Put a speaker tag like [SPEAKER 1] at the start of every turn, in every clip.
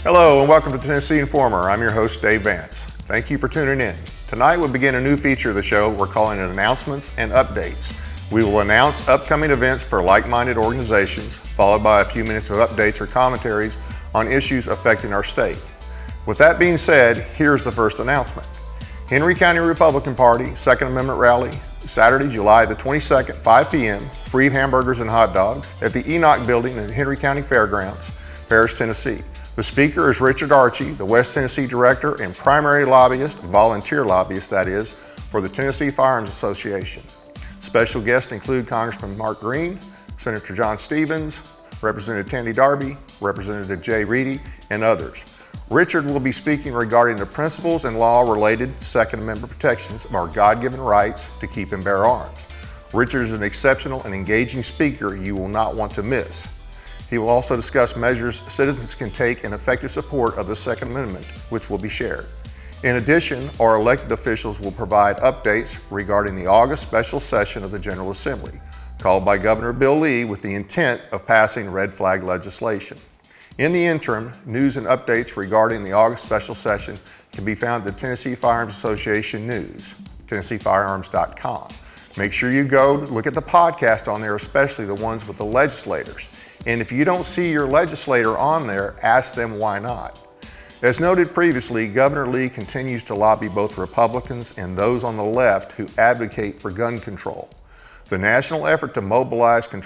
[SPEAKER 1] Hello and welcome to Tennessee Informer. I'm your host, Dave Vance. Thank you for tuning in. Tonight we begin a new feature of the show. We're calling it Announcements and Updates. We will announce upcoming events for like-minded organizations, followed by a few minutes of updates or commentaries on issues affecting our state. With that being said, here's the first announcement. Henry County Republican Party Second Amendment Rally, Saturday, July the 22nd, 5 p.m., free hamburgers and hot dogs at the Enoch Building in Henry County Fairgrounds, Paris, Tennessee. The speaker is Richard Archie, the West Tennessee Director and primary lobbyist, volunteer lobbyist that is, for the Tennessee Firearms Association. Special guests include Congressman Mark Green, Senator John Stevens, Representative Tandy Darby, Representative Jay Reedy, and others. Richard will be speaking regarding the principles and law-related Second Amendment protections of our God-given rights to keep and bear arms. Richard is an exceptional and engaging speaker you will not want to miss. He will also discuss measures citizens can take in effective support of the Second Amendment, which will be shared. In addition, our elected officials will provide updates regarding the August special session of the General Assembly, called by Governor Bill Lee with the intent of passing red flag legislation. In the interim, news and updates regarding the August special session can be found at the Tennessee Firearms Association News, TennesseeFirearms.com. Make sure you go look at the podcast on there, especially the ones with the legislators. And if you don't see your legislator on there, ask them why not. As noted previously, Governor Lee continues to lobby both Republicans and those on the left who advocate for gun control. The national effort to mobilize gun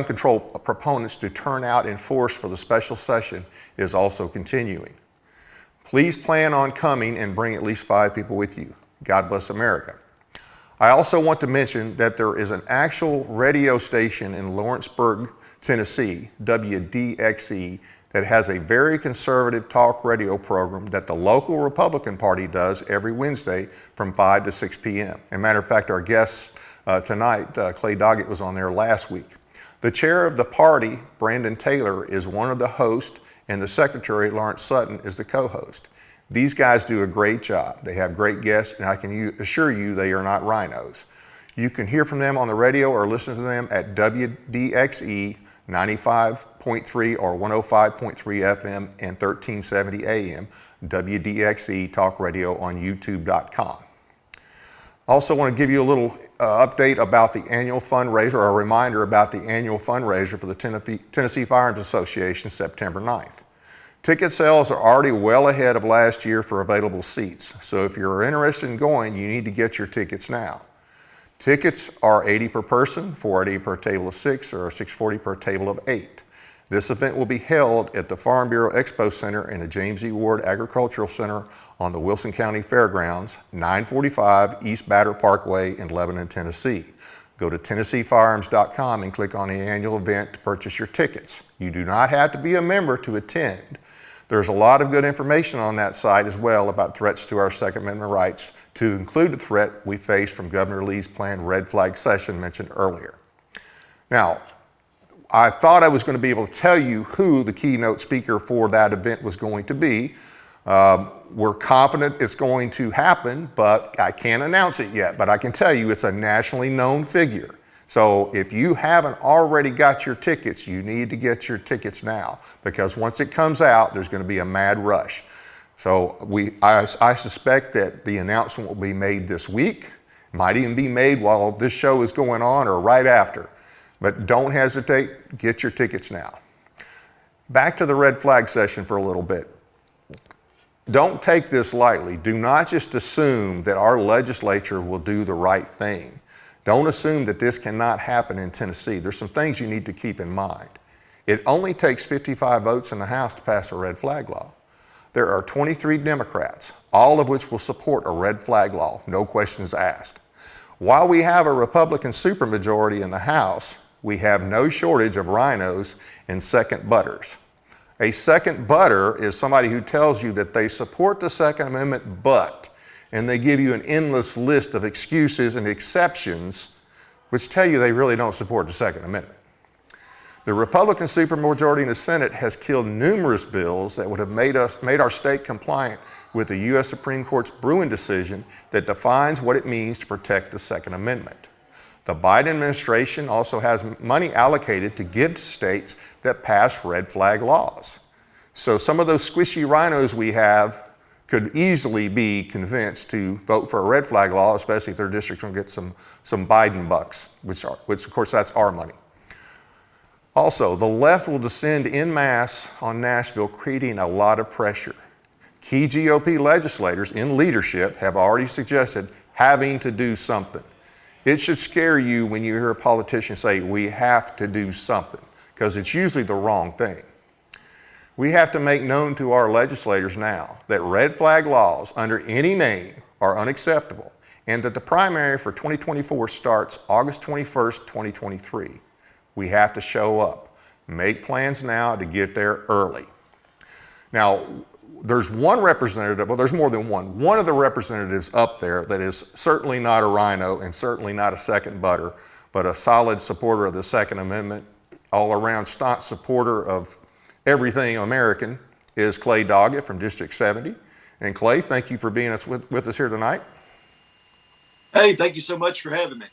[SPEAKER 1] control proponents to turn out in force for the special session is also continuing. Please plan on coming and bring at least 5 people with you. God bless America. I also want to mention that there is an actual radio station in Lawrenceburg, Tennessee, WDXE, that has a very conservative talk radio program that the local Republican Party does every Wednesday from 5 to 6 p.m. As a matter of fact, our guest tonight, Clay Doggett, was on there last week. The chair of the party, Brandon Taylor, is one of the hosts, and the secretary, Lawrence Sutton, is the co-host. These guys do a great job. They have great guests, and I can assure you they are not rhinos. You can hear from them on the radio or listen to them at WDXE 95.3 or 105.3 FM and 1370 AM, WDXE Talk Radio on YouTube.com. Also want to give you a little update about the annual fundraiser, or a reminder about the annual fundraiser for the Tennessee Firearms Association, September 9th. Ticket sales are already well ahead of last year for available seats, so if you're interested in going, you need to get your tickets now. Tickets are $80 per person, $480 per table of 6, or $640 per table of 8. This event will be held at the Farm Bureau Expo Center and the James E. Ward Agricultural Center on the Wilson County Fairgrounds, 945 East Batter Parkway in Lebanon, Tennessee. Go to TennesseeFirearms.com and click on the annual event to purchase your tickets. You do not have to be a member to attend. There's a lot of good information on that site as well about threats to our Second Amendment rights, to include the threat we face from Governor Lee's planned red flag session mentioned earlier. Now, I thought I was going to be able to tell you who the keynote speaker for that event was going to be. We're confident it's going to happen, but I can't announce it yet. But I can tell you it's a nationally known figure. So if you haven't already got your tickets, you need to get your tickets now, because once it comes out, there's going to be a mad rush. So I suspect that the announcement will be made this week. It might even be made while this show is going on or right after. But don't hesitate, get your tickets now. Back to the red flag session for a little bit. Don't take this lightly. Do not just assume that our legislature will do the right thing. Don't assume that this cannot happen in Tennessee. There's some things you need to keep in mind. It only takes 55 votes in the House to pass a red flag law. There are 23 Democrats, all of which will support a red flag law, no questions asked. While we have a Republican supermajority in the House, we have no shortage of rhinos and second butters. A second butter is somebody who tells you that they support the Second Amendment, but, and they give you an endless list of excuses and exceptions which tell you they really don't support the Second Amendment. The Republican supermajority in the Senate has killed numerous bills that would have made our state compliant with the U.S. Supreme Court's Bruin decision that defines what it means to protect the Second Amendment. The Biden administration also has money allocated to give to states that pass red flag laws. So some of those squishy rhinos we have could easily be convinced to vote for a red flag law, especially if their district's gonna get some Biden bucks, which of course that's our money. Also, the left will descend en masse on Nashville, creating a lot of pressure. Key GOP legislators in leadership have already suggested having to do something. It should scare you when you hear a politician say, we have to do something, because it's usually the wrong thing. We have to make known to our legislators now that red flag laws under any name are unacceptable, and that the primary for 2024 starts August 21st, 2023. We have to show up. Make plans now to get there early. Now, there's one representative, well, there's more than one. One of the representatives up there that is certainly not a rhino and certainly not a second butter, but a solid supporter of the Second Amendment, all around staunch supporter of everything American, is Clay Doggett from District 70. And Clay, thank you for being with us here tonight.
[SPEAKER 2] Hey, thank you so much for having me.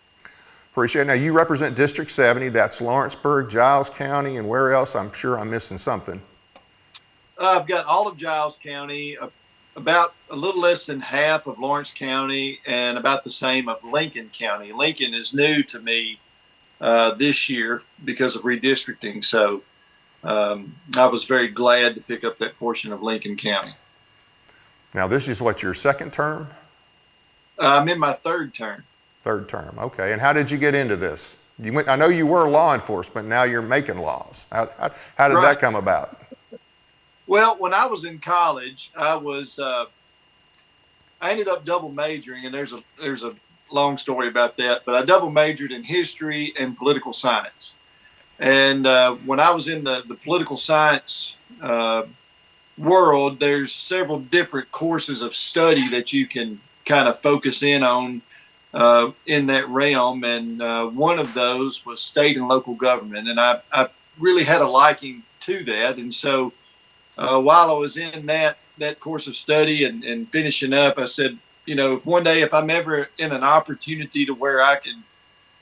[SPEAKER 1] Appreciate it. Now, you represent District 70. That's Lawrenceburg, Giles County, and where else? I'm sure I'm missing something.
[SPEAKER 2] I've got all of Giles County, about a little less than half of Lawrence County, and about the same of Lincoln County. Lincoln is new to me this year because of redistricting, so I was very glad to pick up that portion of Lincoln County.
[SPEAKER 1] Now, this is what, your second term?
[SPEAKER 2] I'm in my third term.
[SPEAKER 1] Third term, okay. And how did you get into this? I know you were law enforcement, now you're making laws. How did that come about?
[SPEAKER 2] Well, when I was in college, I ended up double majoring, and there's a long story about that, but I double majored in history and political science. And when I was in the political science world, there's several different courses of study that you can kind of focus in on in that realm. And one of those was state and local government. And I really had a liking to that. And so while I was in that course of study and finishing up, I said, you know, one day if I'm ever in an opportunity to where I can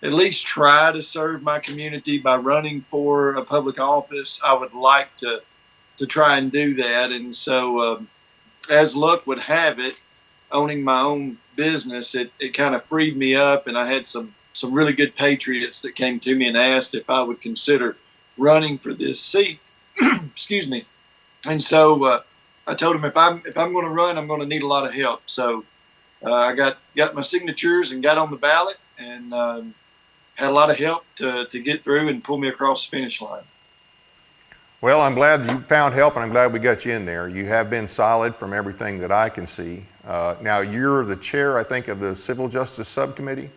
[SPEAKER 2] at least try to serve my community by running for a public office, I would like to try and do that. And so as luck would have it, owning my own business, it kind of freed me up, and I had some really good patriots that came to me and asked if I would consider running for this seat. Excuse me. And so I told them if I'm going to run, I'm going to need a lot of help. So I got my signatures and got on the ballot, and had a lot of help to get through and pull me across the finish line.
[SPEAKER 1] Well, I'm glad you found help, and I'm glad we got you in there. You have been solid from everything that I can see. Now, you're the chair, I think, of the Civil Justice Subcommittee?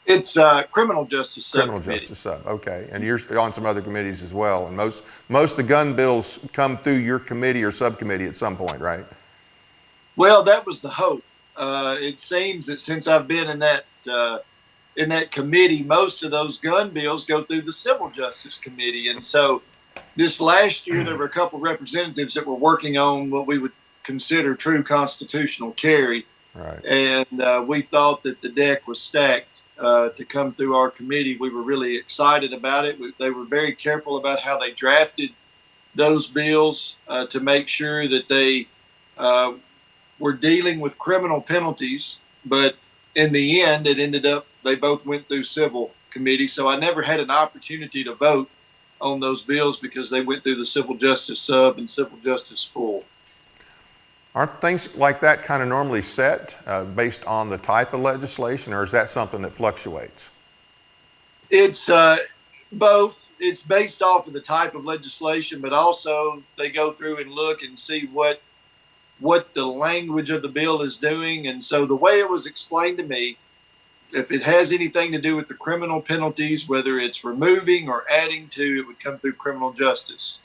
[SPEAKER 2] It's Criminal Justice Subcommittee.
[SPEAKER 1] Criminal Justice Sub, okay. And you're on some other committees as well. And most of the gun bills come through your committee or subcommittee at some point, right?
[SPEAKER 2] Well, that was the hope. It seems that since I've been in that committee, most of those gun bills go through the Civil Justice Committee. And so this last year, there were a couple of representatives that were working on what we would consider true constitutional carry.
[SPEAKER 1] Right.
[SPEAKER 2] And we thought that the deck was stacked to come through our committee. We were really excited about it. They were very careful about how they drafted those bills to make sure that they were dealing with criminal penalties. But in the end, it ended up they both went through civil committee. So I never had an opportunity to vote on those bills because they went through the Civil Justice Sub and Civil Justice Full.
[SPEAKER 1] Aren't things like that kind of normally set based on the type of legislation, or is that something that fluctuates?
[SPEAKER 2] It's both. It's based off of the type of legislation, but also they go through and look and see what the language of the bill is doing. And so the way it was explained to me, if it has anything to do with the criminal penalties, whether it's removing or adding to, it would come through criminal justice.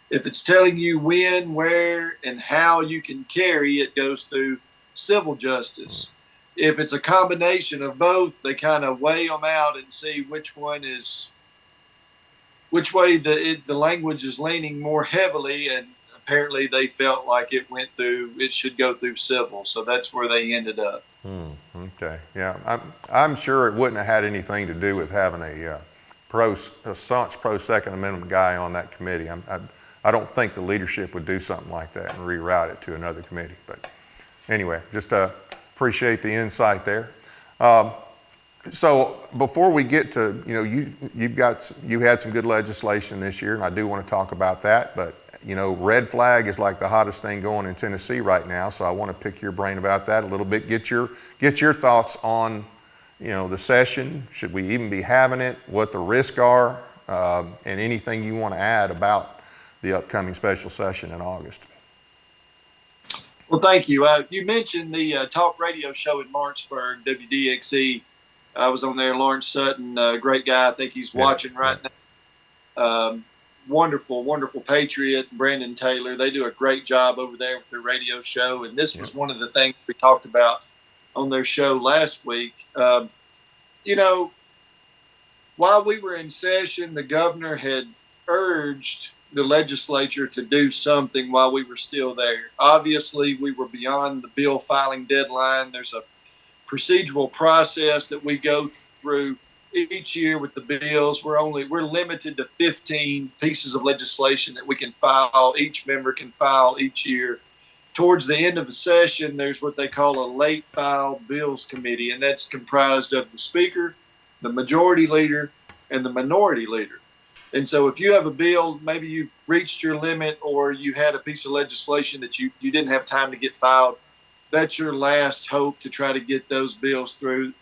[SPEAKER 2] If it's telling you when, where, and how you can carry, it goes through civil justice. If it's a combination of both, they kind of weigh them out and see which way the language is leaning more heavily. And apparently they felt like it should go through civil. So that's where they ended up.
[SPEAKER 1] Okay, yeah, I'm sure it wouldn't have had anything to do with having a staunch pro Second Amendment guy on that committee. I I don't think the leadership would do something like that and reroute it to another committee. But anyway, just appreciate the insight there. So before we get to, you had some good legislation this year, and I do want to talk about that. But red flag is like the hottest thing going in Tennessee right now. So I want to pick your brain about that a little bit. Get your thoughts on, the session. Should we even be having it? What the risks are, and anything you want to add about the upcoming special session in August.
[SPEAKER 2] Well, thank you. You mentioned the talk radio show in Martinsburg, WDXE. I was on there. Lawrence Sutton, great guy. I think he's watching right now. Wonderful, wonderful patriot. Brandon Taylor. They do a great job over there with their radio show. And this was one of the things we talked about on their show last week. While we were in session, the governor had urged the legislature to do something while we were still there. Obviously, we were beyond the bill filing deadline. There's a procedural process that we go through each year with the bills. We're limited to 15 pieces of legislation that we can file. Each member can file each year. Towards the end of the session, there's what they call a late file bills committee, and that's comprised of the speaker, the majority leader, and the minority leader. And so if you have a bill, maybe you've reached your limit, or you had a piece of legislation that you didn't have time to get filed, that's your last hope to try to get those bills through.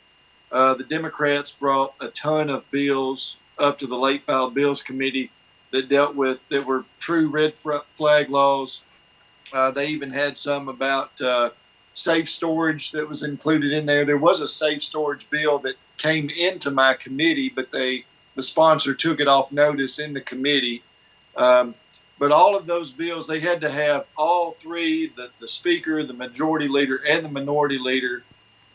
[SPEAKER 2] The Democrats brought a ton of bills up to the late file bills committee that were true red flag laws. They even had some about safe storage that was included in there. There was a safe storage bill that came into my committee, but the sponsor took it off notice in the committee. But all of those bills, they had to have all three, the speaker, the majority leader, and the minority leader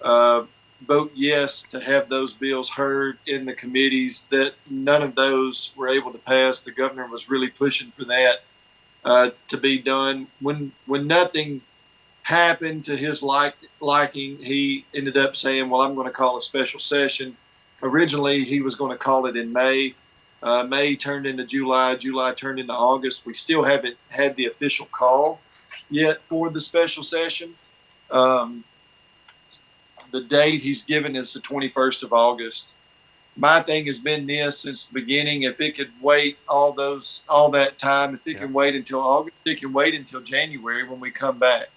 [SPEAKER 2] vote yes to have those bills heard in the committees. That none of those were able to pass. The governor was really pushing for that to be done. When nothing happened to his liking, he ended up saying, well, I'm going to call a special session. Originally, he was going to call it in May. May turned into July. July turned into August. We still haven't had the official call yet for the special session. The date he's given is the 21st of August. My thing has been this since the beginning. If it could wait all that time, if it can wait until August, it can wait until January when we come back.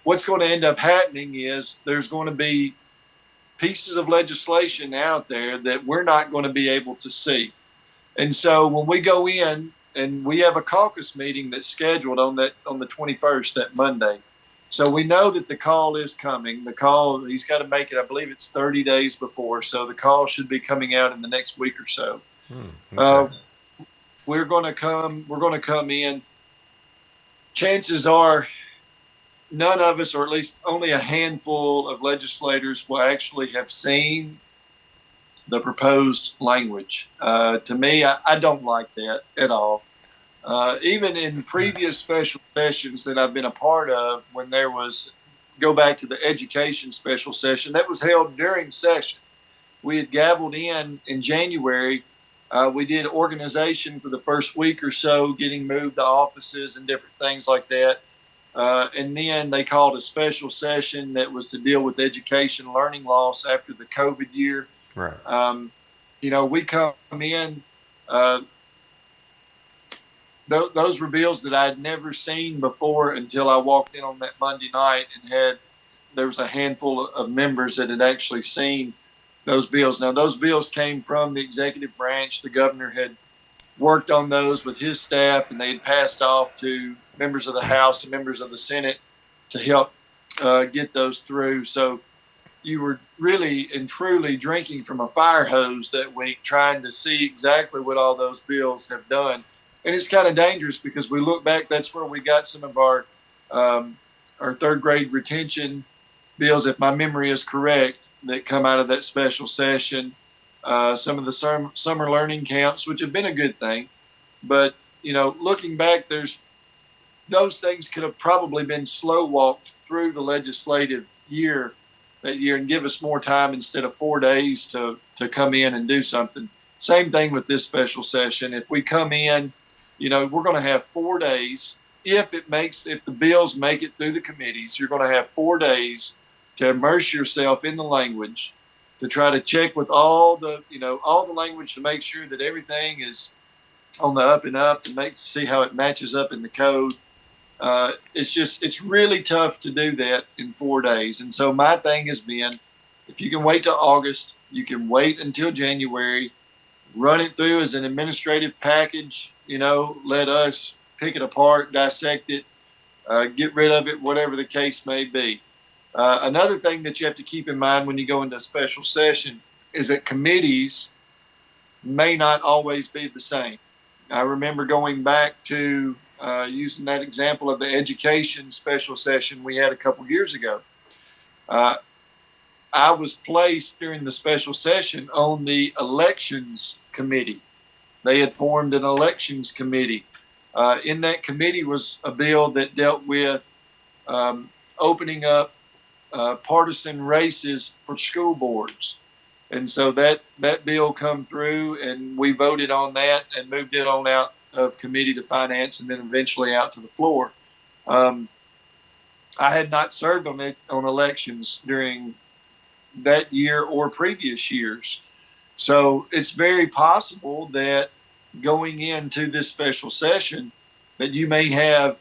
[SPEAKER 2] What's going to end up happening is there's going to be pieces of legislation out there that we're not going to be able to see. And so when we go in and we have a caucus meeting that's scheduled on the 21st, that Monday. So we know that the call is coming. The call, he's got to make it, I believe it's 30 days before. So the call should be coming out in the next week or so. Okay. We're going to come in. Chances are none of us, or at least only a handful of legislators, will actually have seen the proposed language. To me, I don't like that at all. Even in previous special sessions that I've been a part of, when there was, go back to the education special session, that was held during session. We had gavelled in January. We did organization for the first week or so, getting moved to offices and different things like that. And then they called a special session that was to deal with education learning loss after the COVID year. Right. We come in, those were bills that I'd never seen before until I walked in on that Monday night and there was a handful of members that had actually seen those bills. Now, those bills came from the executive branch. The governor had worked on those with his staff, and they had passed off to members of the House and members of the Senate to help get those through. So you were really and truly drinking from a fire hose that week, trying to see exactly what all those bills have done. And it's kind of dangerous because we look back, that's where we got some of our third grade retention bills, if my memory is correct, that come out of that special session. Some of the summer learning camps, which have been a good thing. But, looking back, those things could have probably been slow walked through the legislative year that year and give us more time instead of 4 days to come in and do something. Same thing with this special session. If we come in we're going to have 4 days. If the bills make it through the committees, you're going to have 4 days to immerse yourself in the language, to try to check with all the language to make sure that everything is on the up and up, to see how it matches up in the code. It's really tough to do that in 4 days. And so my thing has been, if you can wait till August, you can wait until January, run it through as an administrative package, let us pick it apart, dissect it, get rid of it, whatever the case may be. Another thing that you have to keep in mind when you go into a special session is that committees may not always be the same. I remember going back to using that example of the education special session we had a couple years ago. I was placed during the special session on the elections committee. They had formed an elections committee. In that committee was a bill that dealt with opening up partisan races for school boards. And so that bill come through, and we voted on that and moved it on out of committee to finance, and then eventually out to the floor. I had not served on elections during that year or previous years. So it's very possible that going into this special session that you may have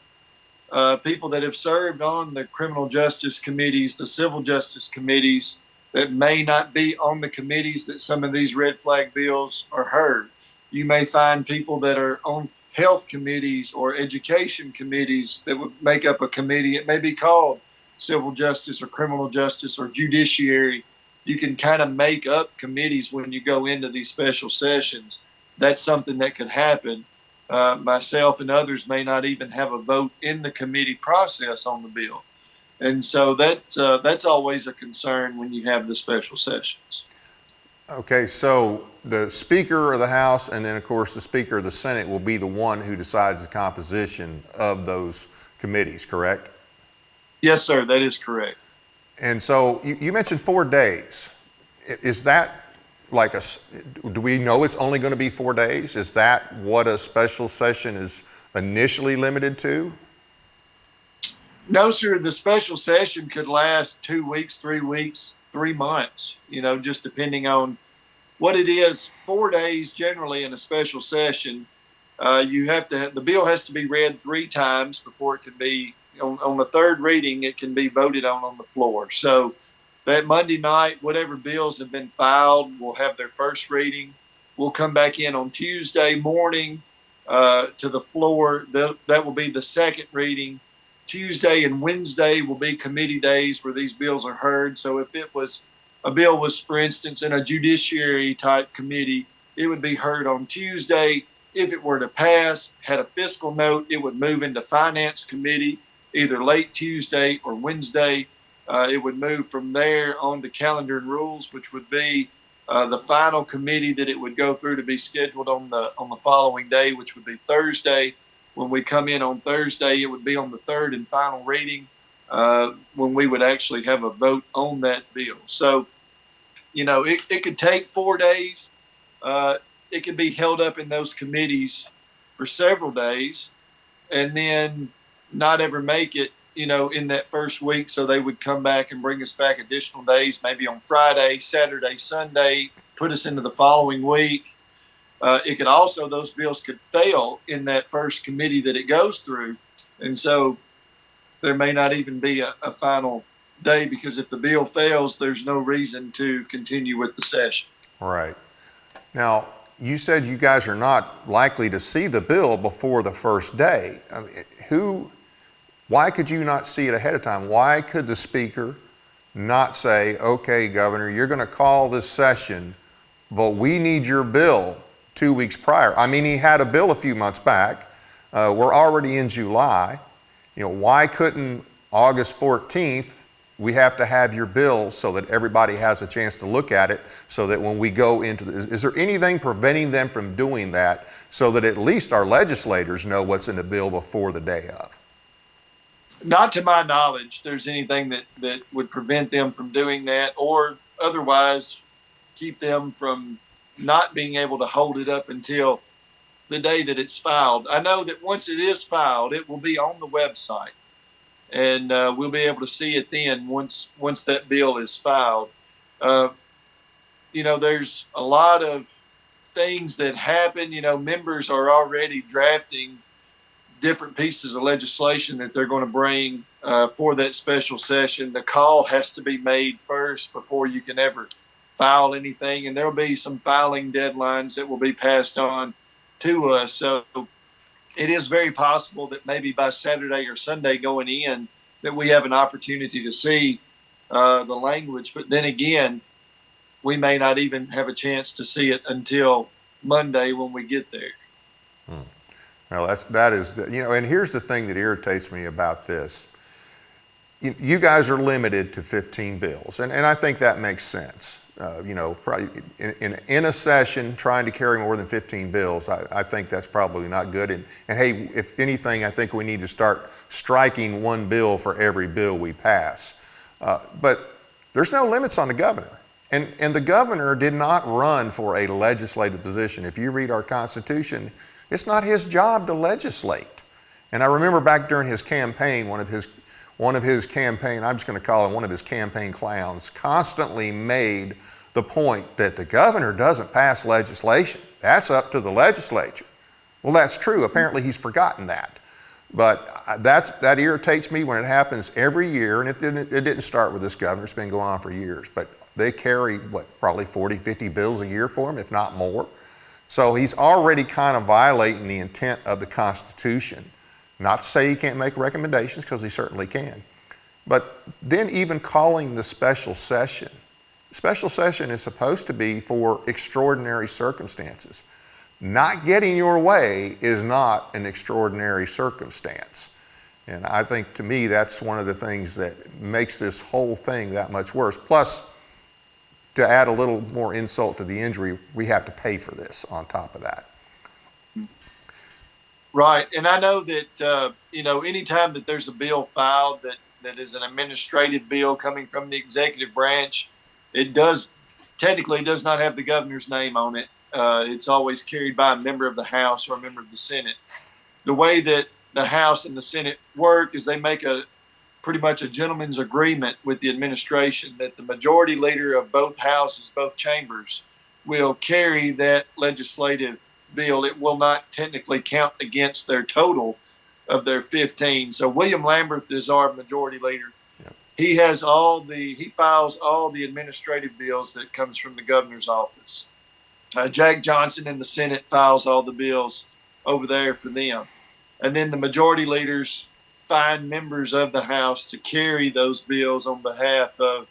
[SPEAKER 2] people that have served on the criminal justice committees, the civil justice committees, that may not be on the committees that some of these red flag bills are heard. You may find people that are on health committees or education committees that would make up a committee. It may be called civil justice or criminal justice or judiciary. You can kind of make up committees when you go into these special sessions. That's something that could happen. Myself and others may not even have a vote in the committee process on the bill. And so that's always a concern when you have the special sessions.
[SPEAKER 1] Okay, so the Speaker of the House and then, of course, the Speaker of the Senate will be the one who decides the composition of those committees, correct?
[SPEAKER 2] Yes, sir, that is correct.
[SPEAKER 1] And so you mentioned 4 days. Is that do we know it's only going to be 4 days? Is that what a special session is initially limited to?
[SPEAKER 2] No, sir. The special session could last 2 weeks, 3 weeks, 3 months, just depending on what it is. 4 days generally in a special session. The bill has to be read 3 times before it can be, on the third reading, it can be voted on the floor. So that Monday night, whatever bills have been filed will have their first reading. We'll come back in on Tuesday morning to the floor. That will be the second reading. Tuesday and Wednesday will be committee days where these bills are heard. So if a bill was, for instance, in a judiciary type committee, it would be heard on Tuesday. If it were to pass, had a fiscal note, it would move into finance committee either late Tuesday or Wednesday. It would move from there on to calendar and rules, which would be the final committee that it would go through to be scheduled on the following day, which would be Thursday. When we come in on Thursday, it would be on the third and final reading when we would actually have a vote on that bill. So, it could take 4 days. It could be held up in those committees for several days and then not ever make it, in that first week. So they would come back and bring us back additional days, maybe on Friday, Saturday, Sunday, put us into the following week. It could also, those bills could fail in that first committee that it goes through. And so there may not even be a final day, because if the bill fails, there's no reason to continue with the session.
[SPEAKER 1] Right. Now, you said you guys are not likely to see the bill before the first day. I mean, why could you not see it ahead of time? Why could the Speaker not say, okay, Governor, you're going to call this session, but we need your bill 2 weeks prior? I mean, he had a bill a few months back. We're already in July. Why couldn't August 14th, we have to have your bill so that everybody has a chance to look at it, so that when we go into is there anything preventing them from doing that so that at least our legislators know what's in the bill before the day of?
[SPEAKER 2] Not to my knowledge, there's anything that would prevent them from doing that, or otherwise keep them from not being able to hold it up until the day that it's filed. I know that once it is filed, it will be on the website, and we'll be able to see it then once that bill is filed. There's a lot of things that happen. Members are already drafting different pieces of legislation that they're going to bring for that special session. The call has to be made first before you can ever file anything, and there'll be some filing deadlines that will be passed on to us. So it is very possible that maybe by Saturday or Sunday going in that we have an opportunity to see the language. But then again, we may not even have a chance to see it until Monday when we get there.
[SPEAKER 1] Well, that is, and here's the thing that irritates me about this. You guys are limited to 15 bills, and I think that makes sense. Probably in a session, trying to carry more than 15 bills, I think that's probably not good. And hey, if anything, I think we need to start striking one bill for every bill we pass. But there's no limits on the governor. And the governor did not run for a legislative position. If you read our Constitution, it's not his job to legislate. And I remember back during his campaign, one of his campaign, I'm just going to call him one of his campaign clowns, constantly made the point that the governor doesn't pass legislation. That's up to the legislature. Well, that's true. Apparently he's forgotten that. But that irritates me when it happens every year, and it didn't start with this governor. It's been going on for years. But they carry, probably 40, 50 bills a year for him, if not more. So he's already kind of violating the intent of the Constitution. Not to say he can't make recommendations, because he certainly can. But then even calling the special session is supposed to be for extraordinary circumstances. Not getting your way is not an extraordinary circumstance. And I think, to me, that's one of the things that makes this whole thing that much worse. Plus, to add a little more insult to the injury, we have to pay for this on top of that.
[SPEAKER 2] Right. And I know that, anytime that there's a bill filed that is an administrative bill coming from the executive branch, it technically does not have the governor's name on it. It's always carried by a member of the House or a member of the Senate. The way that the House and the Senate work is they make pretty much a gentleman's agreement with the administration that the majority leader of both houses, both chambers, will carry that legislative bill. It will not technically count against their total of their 15. So William Lamberth is our majority leader. Yep. He files all the administrative bills that comes from the governor's office. Jack Johnson in the Senate files all the bills over there for them. And then the majority leaders find members of the House to carry those bills on behalf of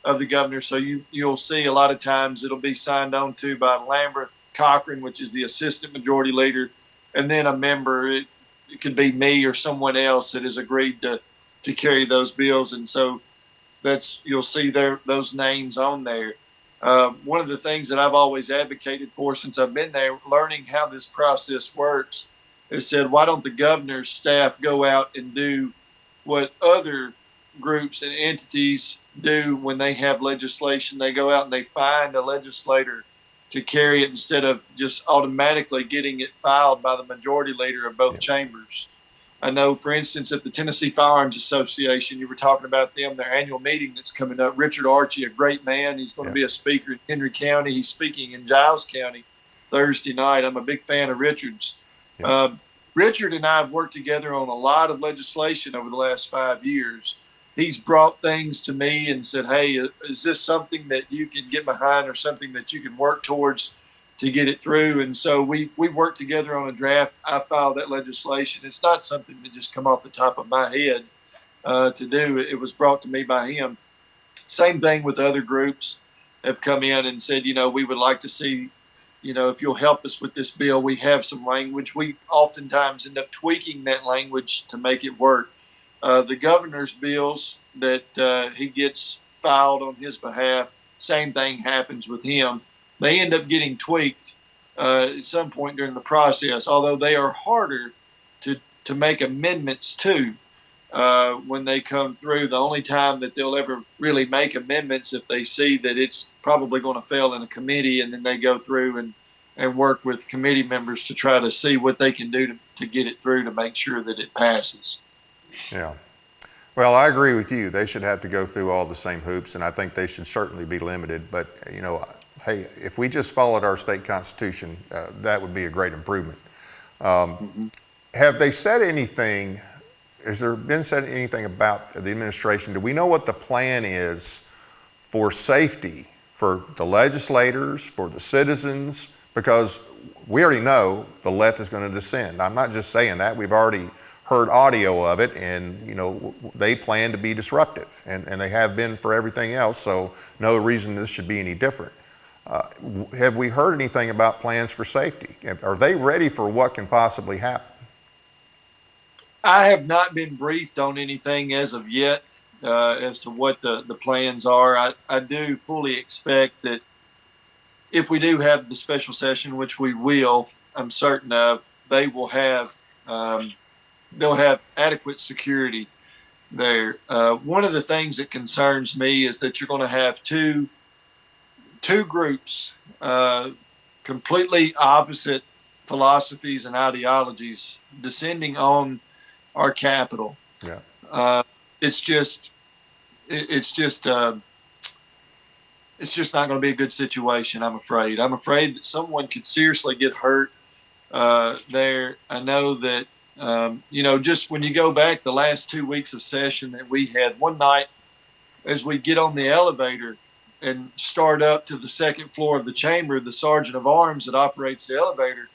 [SPEAKER 2] the governor. So you'll see a lot of times it'll be signed on to by Lamberth, Cochran, which is the assistant majority leader, and then a member. It could be me or someone else that has agreed to carry those bills. And so you'll see those names on there. One of the things that I've always advocated for since I've been there, learning how this process works, is said, why don't the governor's staff go out and do what other groups and entities do when they have legislation? They go out and they find a legislator to carry it instead of just automatically getting it filed by the majority leader of both chambers. I know, for instance, at the Tennessee Firearms Association, you were talking about their annual meeting that's coming up. Richard Archie, a great man. He's going to be a speaker in Henry County. He's speaking in Giles County Thursday night. I'm a big fan of Richard's. Yeah. Richard and I have worked together on a lot of legislation over the last 5 years. He's brought things to me and said, hey, is this something that you can get behind or something that you can work towards to get it through? And so we worked together on a draft. I filed that legislation. It's not something that just come off the top of my head to do. It was brought to me by him. Same thing with other groups have come in and said, we would like to see, if you'll help us with this bill, we have some language. We oftentimes end up tweaking that language to make it work. The governor's bills that he gets filed on his behalf, same thing happens with him. They end up getting tweaked at some point during the process, although they are harder to make amendments to when they come through. The only time that they'll ever really make amendments if they see that it's probably going to fail in a committee, and then they go through and work with committee members to try to see what they can do to get it through to make sure that it passes.
[SPEAKER 1] Yeah. Well, I agree with you. They should have to go through all the same hoops, and I think they should certainly be limited. But, you know, hey, if we just followed our state constitution, that would be a great improvement. Have they said anything, has there been said anything about the administration? Do we know what the plan is for safety for the legislators, for the citizens? Because we already know the left is going to descend. I'm not just saying that. We've already heard audio of it, and you know they plan to be disruptive, and they have been for everything else, so no reason this should be any different. Have we heard anything about plans for safety? Are they ready for what can possibly happen?
[SPEAKER 2] I have not been briefed on anything as of yet as to what the plans are. I do fully expect that if we do have the special session, which we will, I'm certain of, they will have they'll have adequate security there. One of the things that concerns me is that you're going to have two groups, completely opposite philosophies and ideologies, descending on our capital.
[SPEAKER 1] Yeah.
[SPEAKER 2] It's just not going to be a good situation. I'm afraid that someone could seriously get hurt there. I know that. Just when you go back the last 2 weeks of session that we had, one night as we get on the elevator and start up to the second floor of the chamber, the sergeant of arms that operates the elevator,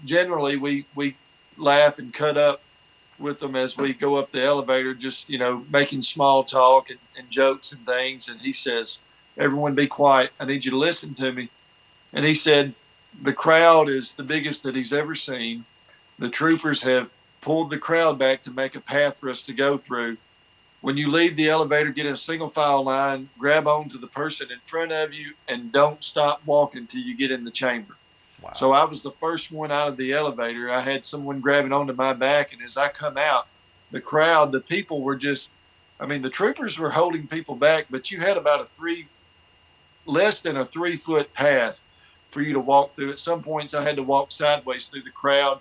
[SPEAKER 2] generally we laugh and cut up with them as we go up the elevator, just, making small talk and jokes and things. And he says, "Everyone be quiet. I need you to listen to me." And he said, the crowd is the biggest that he's ever seen. The troopers have pulled the crowd back to make a path for us to go through. When you leave the elevator, get in a single file line, grab onto the person in front of you, and don't stop walking till you get in the chamber. Wow. So I was the first one out of the elevator. I had someone grabbing onto my back, and as I come out, the crowd, the people were just, the troopers were holding people back, but you had about less than a 3-foot path for you to walk through. At some points, I had to walk sideways through the crowd.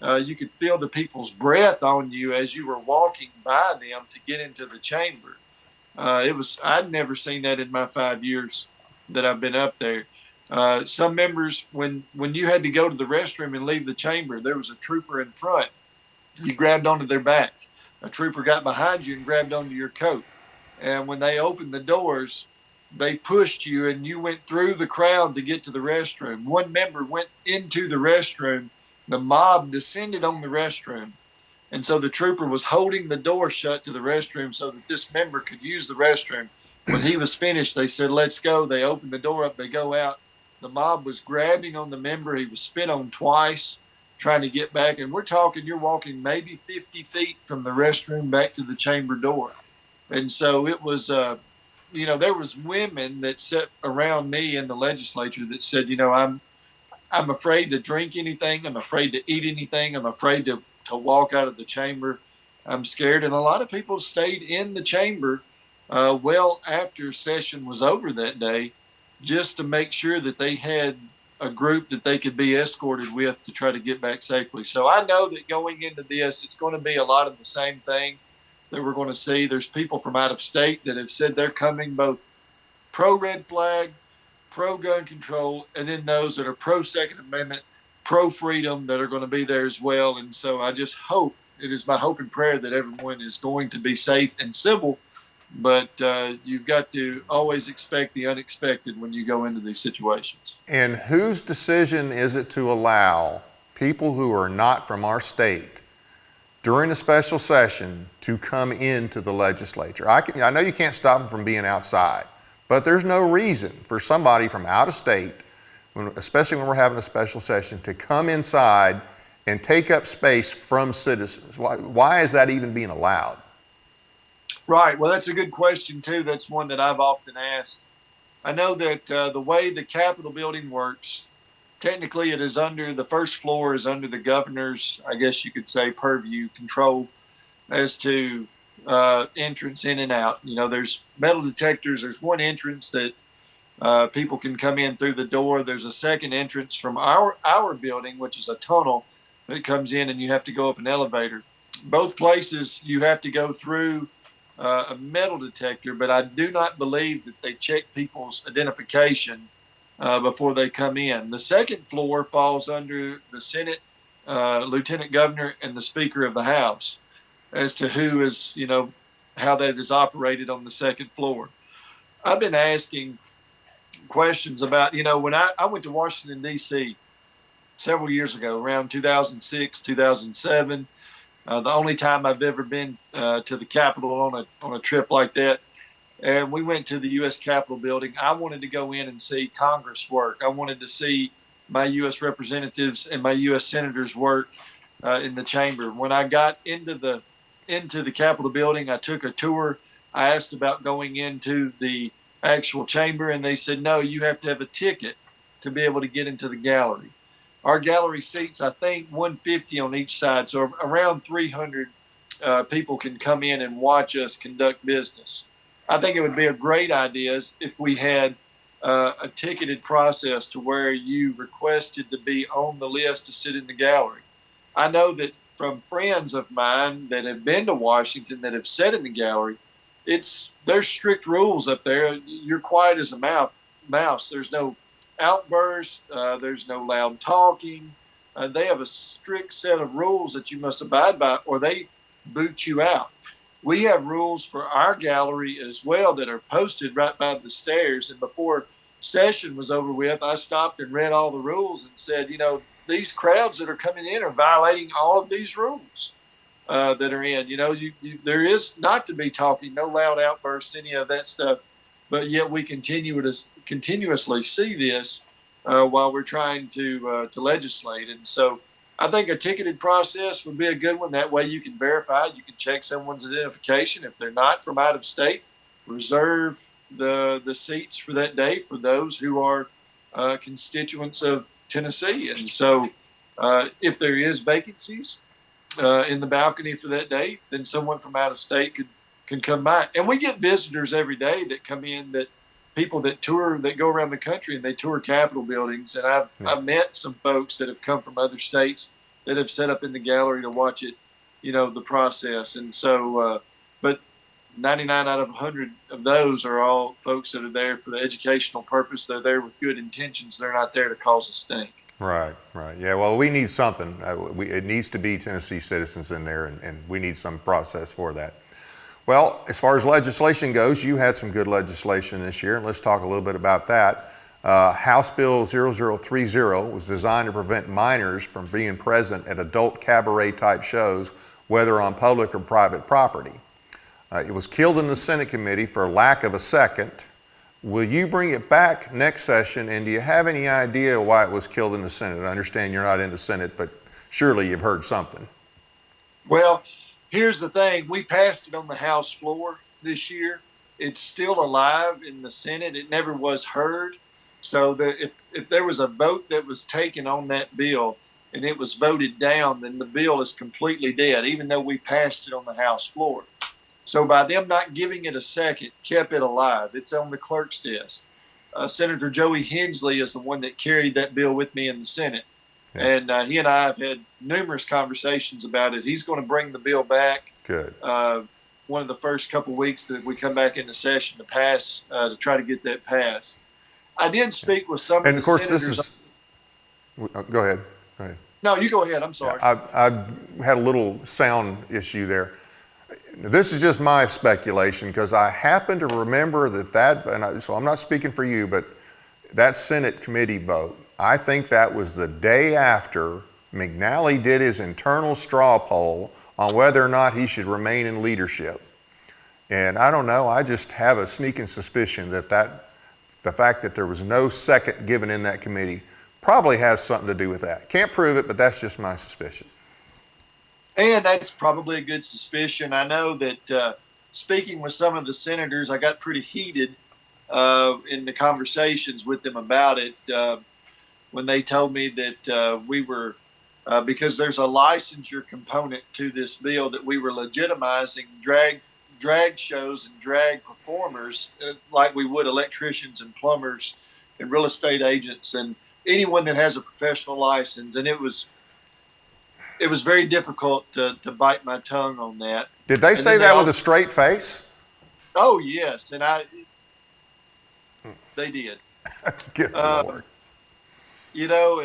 [SPEAKER 2] You could feel the people's breath on you as you were walking by them to get into the chamber. I'd never seen that in my 5 years that I've been up there. Some members, when you had to go to the restroom and leave the chamber, there was a trooper in front. You grabbed onto their back. A trooper got behind you and grabbed onto your coat. And when they opened the doors, they pushed you and you went through the crowd to get to the restroom. One member went into the restroom. The mob descended on the restroom. And so the trooper was holding the door shut to the restroom so that this member could use the restroom. When he was finished, they said, "Let's go." They opened the door up. They go out. The mob was grabbing on the member. He was spit on twice, trying to get back. And we're talking, you're walking maybe 50 feet from the restroom back to the chamber door. And so it was, there was women that sat around me in the legislature that said, I'm afraid to drink anything. I'm afraid to eat anything. I'm afraid to walk out of the chamber. I'm scared. And a lot of people stayed in the chamber well after session was over that day, just to make sure that they had a group that they could be escorted with to try to get back safely. So I know that going into this, it's going to be a lot of the same thing that we're going to see. There's people from out of state that have said they're coming, both pro-red flag, pro-gun control, and then those that are pro-Second Amendment, pro-freedom that are going to be there as well. And so I just hope, it is my hope and prayer that everyone is going to be safe and civil, but you've got to always expect the unexpected when you go into these situations.
[SPEAKER 1] And whose decision is it to allow people who are not from our state during a special session to come into the legislature? I know you can't stop them from being outside, but there's no reason for somebody from out of state, especially when we're having a special session, to come inside and take up space from citizens. Why is that even being allowed?
[SPEAKER 2] Right. Well, that's a good question, too. That's one that I've often asked. I know that the way the Capitol building works, technically it is the first floor is under the governor's, I guess you could say, purview, control as to entrance in and out. There's metal detectors. There's one entrance that People can come in through the door. There's a second entrance from our building, which is a tunnel that comes in, and you have to go up an elevator. Both places you have to go through a metal detector, but I do not believe that they check people's identification before they come in. The second floor falls under the Senate, Lieutenant Governor, and the Speaker of the House as to who is, how that is operated on the second floor. I've been asking questions about, when I went to Washington, D.C. several years ago, around 2006, 2007, the only time I've ever been to the Capitol on a trip like that. And we went to the U.S. Capitol building. I wanted to go in and see Congress work. I wanted to see my U.S. representatives and my U.S. senators work in the chamber. When I got into the Capitol building, I took a tour. I asked about going into the actual chamber, and they said, no, you have to have a ticket to be able to get into the gallery. Our gallery seats, I think, 150 on each side, so around 300 people can come in and watch us conduct business. I think it would be a great idea if we had a ticketed process to where you requested to be on the list to sit in the gallery. I know that from friends of mine that have been to Washington that have sat in the gallery, there's strict rules up there. You're quiet as a mouse. There's no outbursts. There's no loud talking. They have a strict set of rules that you must abide by, or they boot you out. We have rules for our gallery as well that are posted right by the stairs. And before session was over with, I stopped and read all the rules and said, these crowds that are coming in are violating all of these rules that are in. There is not to be talking, no loud outbursts, any of that stuff. But yet we continuously see this while we're trying to legislate. And so I think a ticketed process would be a good one. That way you can verify, you can check someone's identification. If they're not from out of state, reserve the seats for that day for those who are constituents of Tennessee. And so if there is vacancies in the balcony for that day, then someone from out of state can come by. And we get visitors every day that come in, that people that tour, that go around the country and they tour Capitol buildings. And I've met some folks that have come from other states that have set up in the gallery to watch it, the process. And so, but 99 out of 100 of those are all folks that are there for the educational purpose. They're there with good intentions. They're not there to cause a stink.
[SPEAKER 1] Right. Yeah, well, we need something. It needs to be Tennessee citizens in there, and we need some process for that. Well, as far as legislation goes, you had some good legislation this year, and let's talk a little bit about that. House Bill 0030 was designed to prevent minors from being present at adult cabaret-type shows, whether on public or private property. It was killed in the Senate committee for lack of a second. Will you bring it back next session, and do you have any idea why it was killed in the Senate? I understand you're not in the Senate, but surely you've heard something.
[SPEAKER 2] Well, here's the thing. We passed it on the House floor this year. It's still alive in the Senate. It never was heard. So that if there was a vote that was taken on that bill and it was voted down, then the bill is completely dead, even though we passed it on the House floor. So by them not giving it a second, kept it alive. It's on the clerk's desk. Senator Joey Hensley is the one that carried that bill with me in the Senate. Yeah. And he and I have had numerous conversations about it. He's going to bring the bill back.
[SPEAKER 1] Good.
[SPEAKER 2] One of the first couple of weeks that we come back into session to pass, to try to get that passed. I did speak with some
[SPEAKER 1] and
[SPEAKER 2] of the senators.
[SPEAKER 1] And of course, this is, go ahead.
[SPEAKER 2] No, you go ahead. I'm sorry.
[SPEAKER 1] Yeah, I had a little sound issue there. This is just my speculation, because I happen to remember so I'm not speaking for you, but that Senate committee vote, I think that was the day after McNally did his internal straw poll on whether or not he should remain in leadership. And I don't know, I just have a sneaking suspicion that the fact that there was no second given in that committee probably has something to do with that. Can't prove it, but that's just my suspicion.
[SPEAKER 2] And that's probably a good suspicion. I know that speaking with some of the senators, I got pretty heated in the conversations with them about it when they told me that we were, because there's a licensure component to this bill, that we were legitimizing drag drag shows and drag performers like we would electricians and plumbers and real estate agents and anyone that has a professional license. And it was very difficult to bite my tongue on that.
[SPEAKER 1] Did they say that with a straight face?
[SPEAKER 2] Oh, yes. And they did.
[SPEAKER 1] Good Lord.
[SPEAKER 2] You know,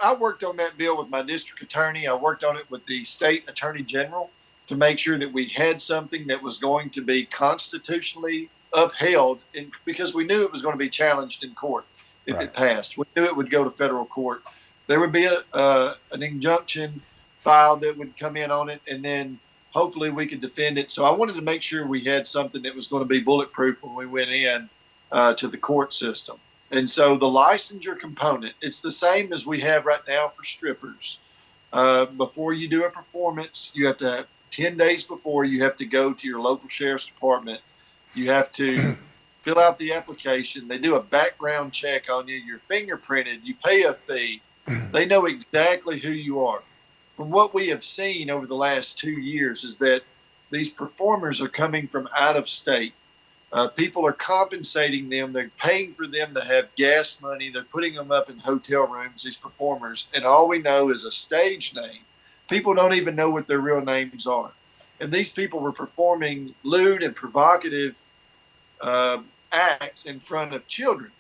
[SPEAKER 2] I worked on that bill with my district attorney. I worked on it with the state attorney general to make sure that we had something that was going to be constitutionally upheld, because we knew it was going to be challenged in court if it passed. We knew it would go to federal court. There would be an injunction filed that would come in on it, and then hopefully we could defend it. So I wanted to make sure we had something that was going to be bulletproof when we went in to the court system. And so the licensure component, it's the same as we have right now for strippers. Before you do a performance, you have to have 10 days before, you have to go to your local sheriff's department. You have to fill out the application. They do a background check on you. You're fingerprinted. You pay a fee. They know exactly who you are. From what we have seen over the last 2 years is that these performers are coming from out of state. People are compensating them. They're paying for them to have gas money. They're putting them up in hotel rooms, these performers. And all we know is a stage name. People don't even know what their real names are. And these people were performing lewd and provocative acts in front of children.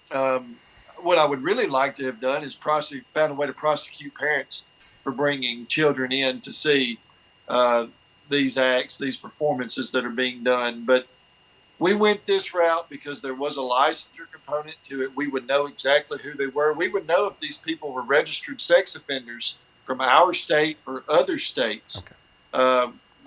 [SPEAKER 2] What I would really like to have done is found a way to prosecute parents for bringing children in to see these acts, these performances that are being done. But we went this route because there was a licensure component to it. We would know exactly who they were. We would know if these people were registered sex offenders from our state or other states. Okay.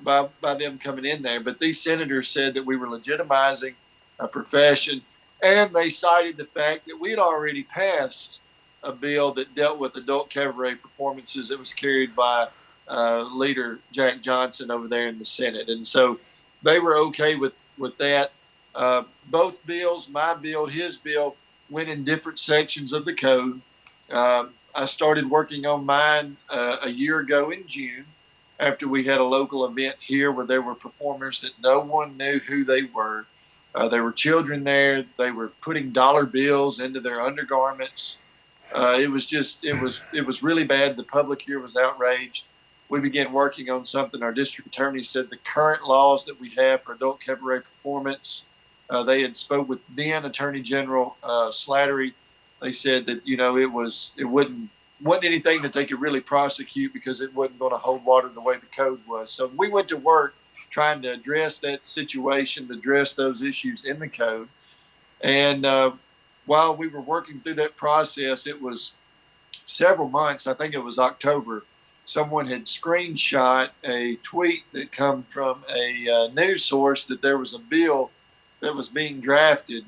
[SPEAKER 2] By them coming in there. But these senators said that we were legitimizing a profession, and they cited the fact that we had already passed a bill that dealt with adult cabaret performances that was carried by Leader Jack Johnson over there in the Senate. And so they were okay with that. Both bills, my bill, his bill, went in different sections of the code. I started working on mine a year ago in June, after we had a local event here where there were performers that no one knew who they were. There were children there. They were putting dollar bills into their undergarments. It was really bad. The public here was outraged. We began working on something. Our district attorney said the current laws that we have for adult cabaret performance, they had spoke with then Attorney General Slattery. They said that, it wasn't anything that they could really prosecute because it wasn't going to hold water the way the code was. So we went to work trying to address that situation, to address those issues in the code. And while we were working through that process, it was several months, I think it was October, someone had screenshot a tweet that come from a news source that there was a bill that was being drafted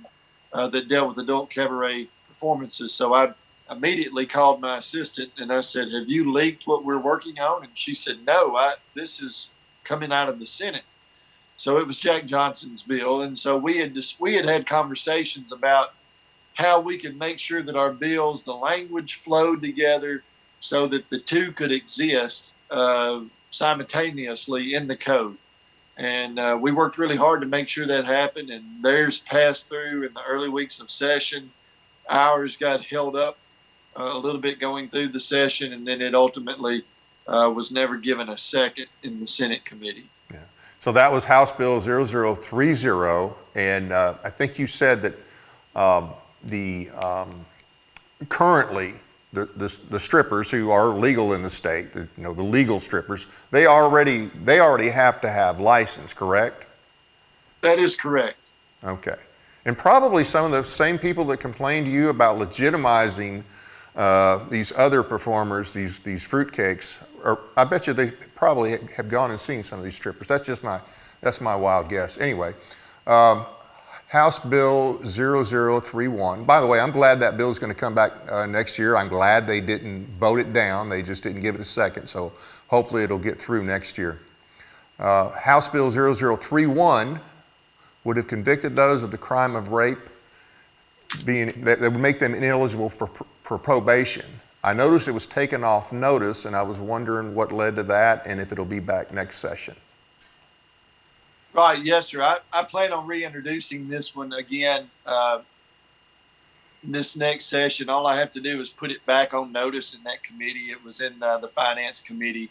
[SPEAKER 2] that dealt with adult cabaret performances. So I immediately called my assistant and I said, "Have you leaked what we're working on?" And she said, "No, this is coming out of the Senate." So it was Jack Johnson's bill. And so we had conversations about how we could make sure that our bills, the language flowed together so that the two could exist simultaneously in the code. And we worked really hard to make sure that happened. And theirs passed through in the early weeks of session. Ours got held up a little bit going through the session, and then it ultimately was never given a second in the Senate committee.
[SPEAKER 1] Yeah. So that was House Bill 0030, and I think you said that currently the strippers who are legal in the state, the legal strippers, they already have to have license, correct?
[SPEAKER 2] That is correct.
[SPEAKER 1] Okay. And probably some of the same people that complained to you about legitimizing these other performers, these fruitcakes, or I bet you they probably have gone and seen some of these strippers. That's my wild guess. Anyway, House Bill 0031. By the way, I'm glad that bill is going to come back next year. I'm glad they didn't vote it down. They just didn't give it a second. So hopefully it'll get through next year. House Bill 0031 would have convicted those of the crime of rape, that would make them ineligible for probation. I noticed it was taken off notice, and I was wondering what led to that and if it'll be back next session.
[SPEAKER 2] Right, yes, sir. I plan on reintroducing this one again this next session. All I have to do is put it back on notice in that committee. It was in the Finance Committee.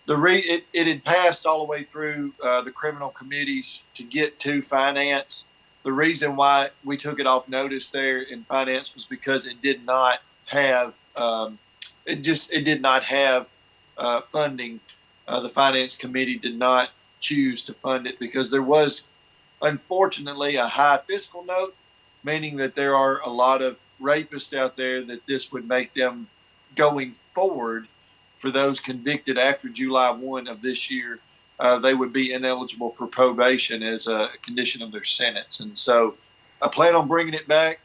[SPEAKER 2] It had passed all the way through the criminal committees to get to Finance. The reason why we took it off notice there in Finance was because it did not have funding. The Finance Committee did not choose to fund it because there was, unfortunately, a high fiscal note, meaning that there are a lot of rapists out there that this would make them, going forward, for those convicted after July 1 of this year, they would be ineligible for probation as a condition of their sentence. And so I plan on bringing it back.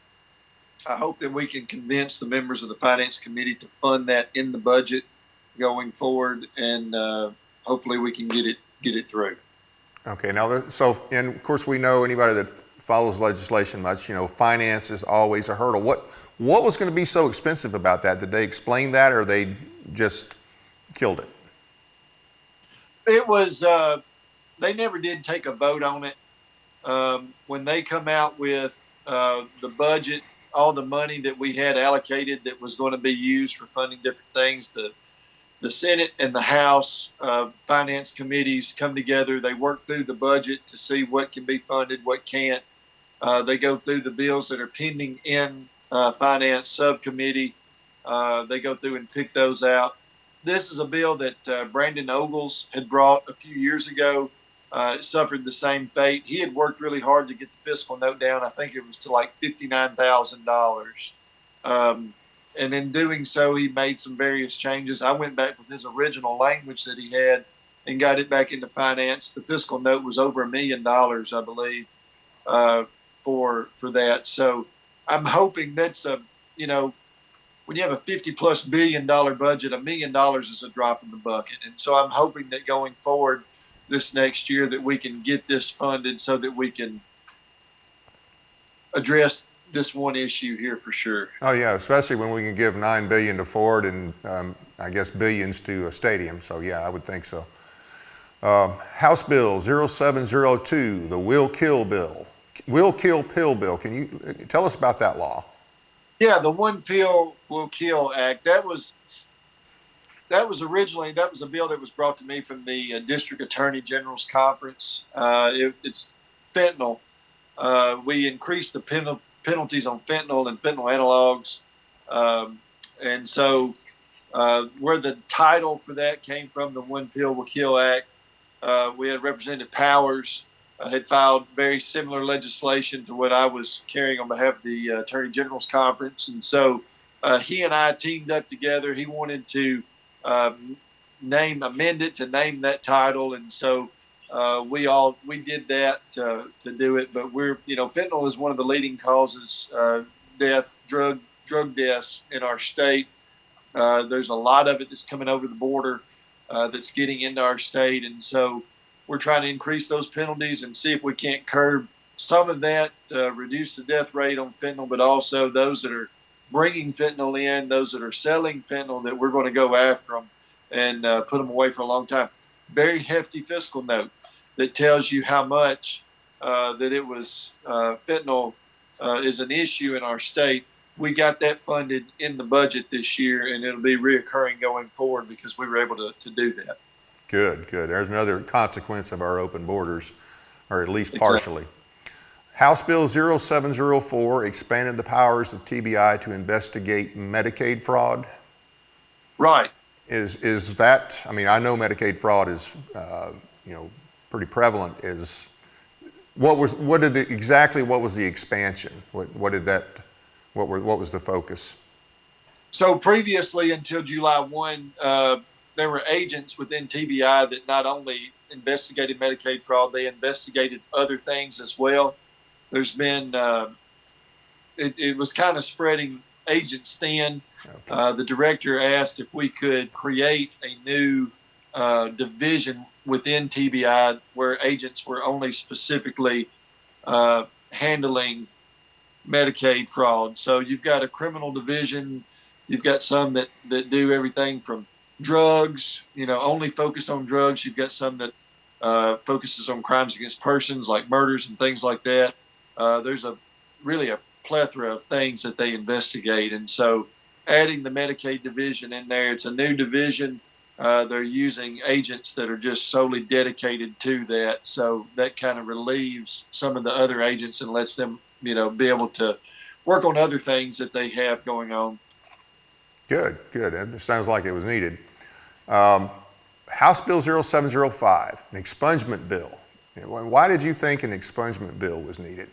[SPEAKER 2] I hope that we can convince the members of the Finance Committee to fund that in the budget going forward, and hopefully we can get it through.
[SPEAKER 1] Okay, now, and of course we know anybody that follows legislation much, finance is always a hurdle. What was going to be so expensive about that? Did they explain that, or they just killed it?
[SPEAKER 2] It was, they never did take a vote on it. When they come out with the budget, all the money that we had allocated that was going to be used for funding different things, the Senate and the House Finance Committees come together. They work through the budget to see what can be funded, what can't. They go through the bills that are pending in Finance Subcommittee. They go through and pick those out. This is a bill that Brandon Ogles had brought a few years ago. It suffered the same fate. He had worked really hard to get the fiscal note down. I think it was to like $59,000. And in doing so, he made some various changes. I went back with his original language that he had and got it back into Finance. The fiscal note was over $1 million, I believe, for that. So I'm hoping that's when you have a $50+ billion budget, $1 million is a drop in the bucket. And so I'm hoping that going forward this next year that we can get this funded so that we can address this one issue here for sure.
[SPEAKER 1] Oh yeah, especially when we can give $9 billion to Ford and I guess billions to a stadium. So yeah, I would think so. House Bill 0702, the will kill pill bill. Can you tell us about that law?
[SPEAKER 2] Yeah, the One Pill Will Kill Act. That was a bill that was brought to me from the District Attorney General's Conference. It's fentanyl. We increased the penalties on fentanyl and fentanyl analogs. And so where the title for that came from, the One Pill Will Kill Act, we had Representative Powers had filed very similar legislation to what I was carrying on behalf of the Attorney General's Conference. And so he and I teamed up together. He wanted to amend it to name that title. And so we did that to do it. But fentanyl is one of the leading causes, drug deaths in our state. There's a lot of it that's coming over the border that's getting into our state. And so we're trying to increase those penalties and see if we can't curb some of that, reduce the death rate on fentanyl, but also those that are bringing fentanyl in, those that are selling fentanyl, that we're going to go after them and put them away for a long time. Very hefty fiscal note that tells you how much that it was fentanyl is an issue in our state. We got that funded in the budget this year, and it'll be reoccurring going forward because we were able to do that.
[SPEAKER 1] Good. There's another consequence of our open borders, or at least partially. Exactly. House Bill 0704 expanded the powers of TBI to investigate Medicaid fraud.
[SPEAKER 2] Right.
[SPEAKER 1] Is that, I know Medicaid fraud is, pretty prevalent. What was the expansion? What was the focus?
[SPEAKER 2] So previously, until July 1, there were agents within TBI that not only investigated Medicaid fraud, they investigated other things as well. There's been, it was kind of spreading agents thin. Okay. The director asked if we could create a new division within TBI where agents were only specifically handling Medicaid fraud. So you've got a criminal division You've got some that do everything from drugs, only focus on drugs. You've got some that focuses on crimes against persons like murders and things like that. There's really a plethora of things that they investigate. And so adding the Medicaid division in there, it's a new division. They're using agents that are just solely dedicated to that. So that kind of relieves some of the other agents and lets them, be able to work on other things that they have going on.
[SPEAKER 1] Good. It sounds like it was needed. House Bill 0705, an expungement bill. Why did you think an expungement bill was needed?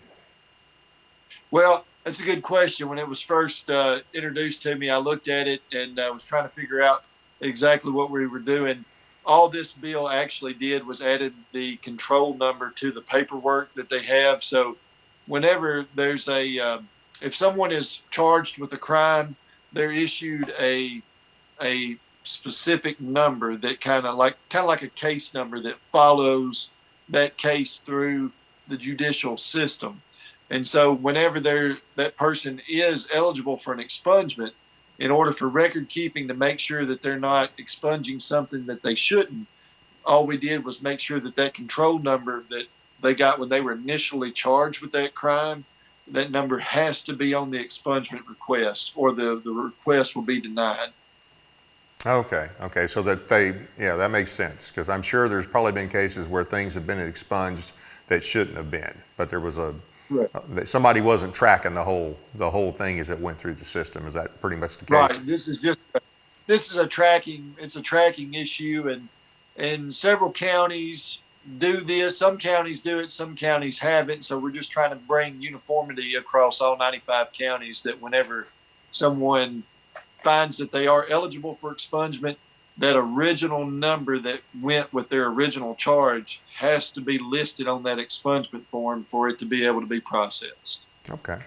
[SPEAKER 2] Well, that's a good question. When it was first introduced to me, I looked at it and I was trying to figure out exactly what we were doing. All this bill actually did was added the control number to the paperwork that they have. So whenever there's if someone is charged with a crime, they're issued a specific number that kind of like a case number that follows that case through the judicial system. And so whenever that person is eligible for an expungement, in order for record keeping to make sure that they're not expunging something that they shouldn't, all we did was make sure that control number that they got when they were initially charged with that crime, that number has to be on the expungement request or the request will be denied.
[SPEAKER 1] Okay. So that that makes sense, because I'm sure there's probably been cases where things have been expunged that shouldn't have been, but there was somebody wasn't tracking the whole thing as it went through the system. Is that pretty much the case?
[SPEAKER 2] Right. This is a tracking issue, and several counties do this. Some counties do it, some counties haven't. So we're just trying to bring uniformity across all 95 counties, that whenever someone finds that they are eligible for expungement, that original number that went with their original charge has to be listed on that expungement form for it to be able to be processed.
[SPEAKER 1] Okay.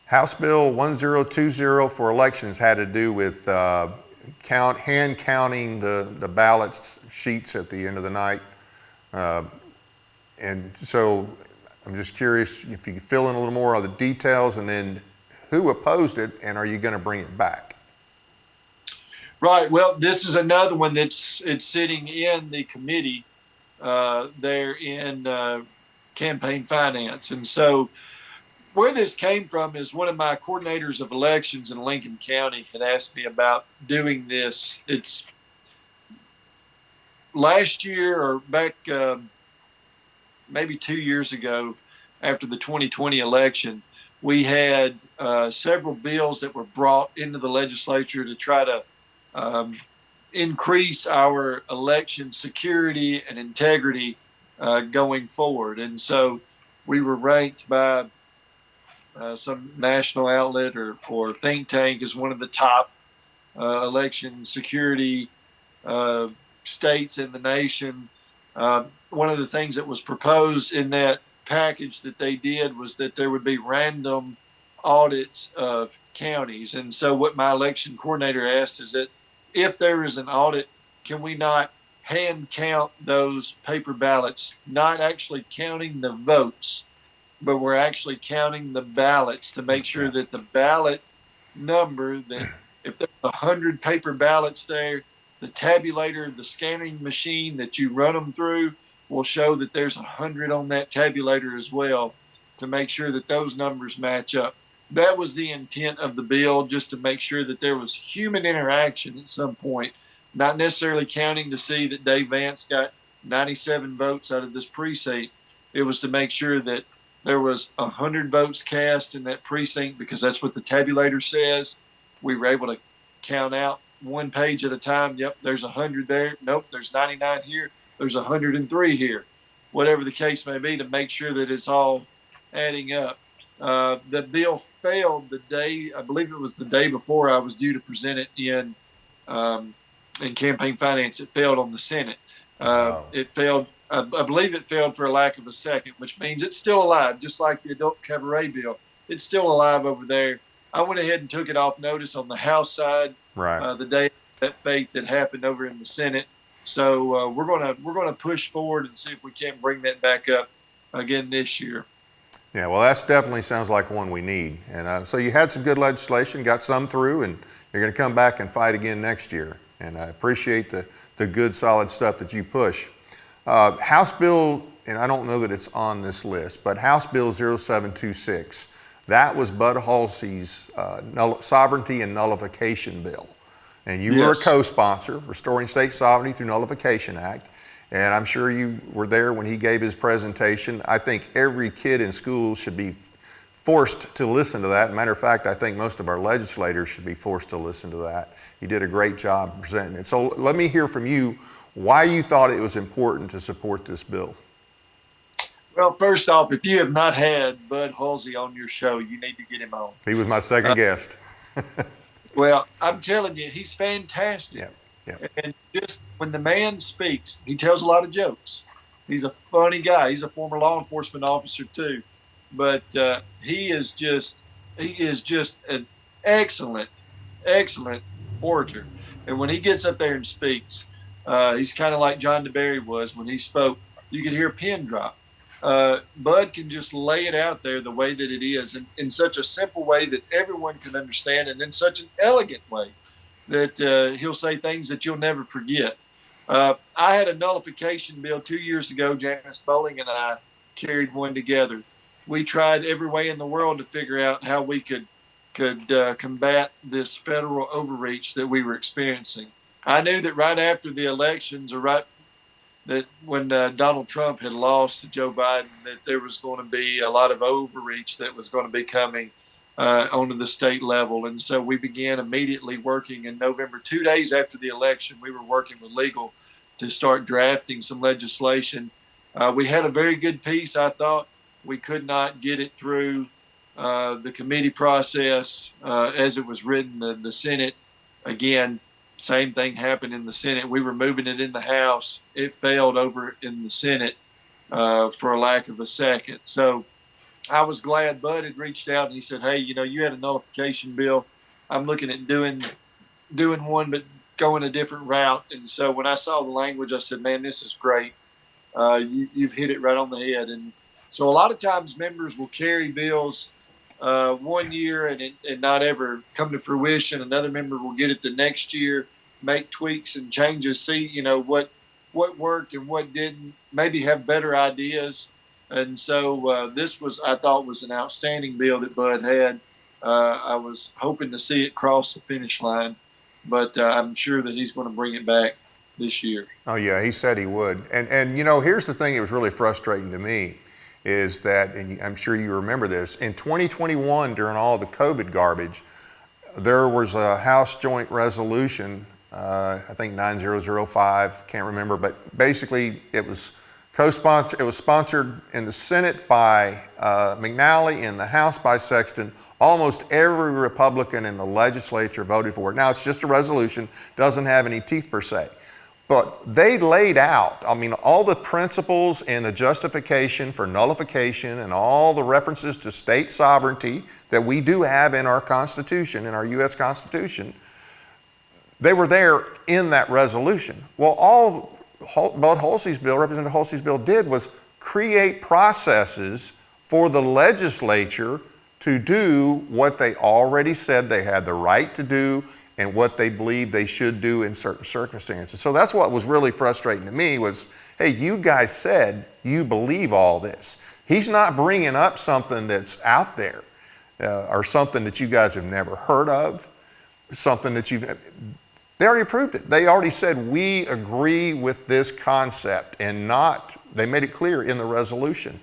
[SPEAKER 1] House Bill 1020 for elections had to do with hand counting the ballot sheets at the end of the night. And so I'm just curious if you could fill in a little more of the details, and then who opposed it, and are you going to bring it back?
[SPEAKER 2] Right. Well, this is another one it's sitting in the committee there in campaign finance. And so where this came from is one of my coordinators of elections in Lincoln County had asked me about doing this. It's last year or back maybe 2 years ago, after the 2020 election, we had several bills that were brought into the legislature to try to increase our election security and integrity going forward. And so we were ranked by some national outlet or think tank as one of the top election security states in the nation. One of the things that was proposed in that package that they did was that there would be random audits of counties. And so what my election coordinator asked is that if there is an audit, can we not hand count those paper ballots, not actually counting the votes, but we're actually counting the ballots to make sure that the ballot number, that if there's 100 paper ballots there, the tabulator, the scanning machine that you run them through will show that there's 100 on that tabulator as well, to make sure that those numbers match up. That was the intent of the bill, just to make sure that there was human interaction at some point, not necessarily counting to see that Dave Vance got 97 votes out of this precinct. It was to make sure that there was 100 votes cast in that precinct, because that's what the tabulator says. We were able to count out one page at a time. Yep, there's 100 there. Nope, there's 99 here. There's 103 here. Whatever the case may be, to make sure that it's all adding up. The bill failed the day, I believe it was the day before I was due to present it in campaign finance. It failed on the Senate. It failed. I believe it failed for a lack of a second, which means it's still alive, just like the adult cabaret bill. It's still alive over there. I went ahead and took it off notice on the House side, the day of that fate that happened over in the Senate. So we're gonna push forward and see if we can't bring that back up again this year.
[SPEAKER 1] Yeah, well, that definitely sounds like one we need. And so you had some good legislation, got some through, and you're going to come back and fight again next year. And I appreciate the good, solid stuff that you push. House Bill, and I don't know that it's on this list, but House Bill 0726, that was Bud Halsey's sovereignty and nullification bill. And you were a co-sponsor, Restoring State Sovereignty through Nullification Act. And I'm sure you were there when he gave his presentation. I think every kid in school should be forced to listen to that. Matter of fact, I think most of our legislators should be forced to listen to that. He did a great job presenting it. So let me hear from you why you thought it was important to support this bill.
[SPEAKER 2] Well, first off, if you have not had Bud Halsey on your show, you need to get him on.
[SPEAKER 1] He was my second guest.
[SPEAKER 2] Well, I'm telling you, he's fantastic.
[SPEAKER 1] Yeah. Yeah.
[SPEAKER 2] And just when the man speaks, he tells a lot of jokes. He's a funny guy. He's a former law enforcement officer too, but he is just an excellent orator. And when he gets up there and speaks, he's kind of like John DeBerry was when he spoke. You could hear a pin drop. Bud can just lay it out there the way that it is, and in such a simple way that everyone can understand, and in such an elegant way that he'll say things that you'll never forget. I had a nullification bill 2 years ago. Janice Bowling and I carried one together. We tried every way in the world to figure out how we could combat this federal overreach that we were experiencing. I knew that right after the elections, or that when Donald Trump had lost to Joe Biden, that there was going to be a lot of overreach that was going to be coming onto the state level. And so we began immediately working in November, 2 days after the election. We were working with legal to start drafting some legislation. We had a very good piece. I thought we could not get it through the committee process as it was written. The Senate, again, same thing happened in the Senate. We were moving it in the House. It failed over in the Senate for a lack of a second. So I was glad Bud had reached out and he said, hey, you had a nullification bill. I'm looking at doing one, but going a different route. And so when I saw the language, I said, man, this is great. You've hit it right on the head. And so a lot of times members will carry bills 1 year and not ever come to fruition. Another member will get it the next year, make tweaks and changes, see, what worked and what didn't, maybe have better ideas. And so this I thought was an outstanding bill that Bud had. I was hoping to see it cross the finish line, but I'm sure that he's going to bring it back this year.
[SPEAKER 1] Oh yeah, he said he would. And here's the thing that was really frustrating to me is that, and I'm sure you remember this, in 2021 during all the COVID garbage, there was a House Joint Resolution, I think 9005, can't remember, but basically it was sponsored in the Senate by McNally, in the House by Sexton. Almost every Republican in the legislature voted for it. Now, it's just a resolution, doesn't have any teeth per se. But they laid out, all the principles and the justification for nullification and all the references to state sovereignty that we do have in our Constitution, in our U.S. Constitution, they were there in that resolution. Well, all Bud Halsey's bill, Representative Halsey's bill, did was create processes for the legislature to do what they already said they had the right to do and what they believe they should do in certain circumstances. So that's what was really frustrating to me was, hey, you guys said you believe all this. He's not bringing up something that's out there or something that you guys have never heard of, something that they already approved it. They already said, we agree with this concept, and they made it clear in the resolution.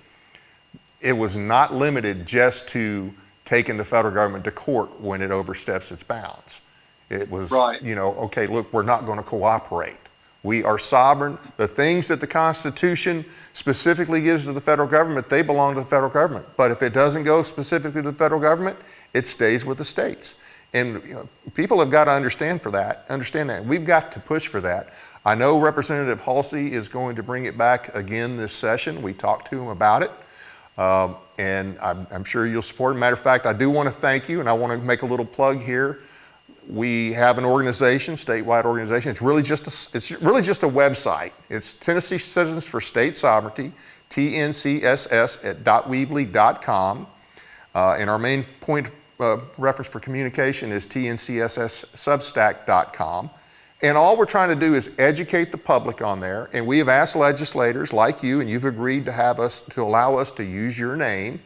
[SPEAKER 1] It was not limited just to taking the federal government to court when it oversteps its bounds. It was,
[SPEAKER 2] right.
[SPEAKER 1] Okay, look, we're not going to cooperate. We are sovereign. The things that the Constitution specifically gives to the federal government, they belong to the federal government. But if it doesn't go specifically to the federal government, it stays with the states. And people have got to understand that. We've got to push for that. I know Representative Halsey is going to bring it back again this session. We talked to him about it. And I'm sure you'll support it. Matter of fact, I do want to thank you, and I want to make a little plug here. We have an organization, statewide organization. It's really just a website. It's Tennessee Citizens for State Sovereignty, tncss@.weebly.com. And our main point reference for communication is tncss.substack.com. And all we're trying to do is educate the public on there. And we have asked legislators like you, and you've agreed to allow us to use your name.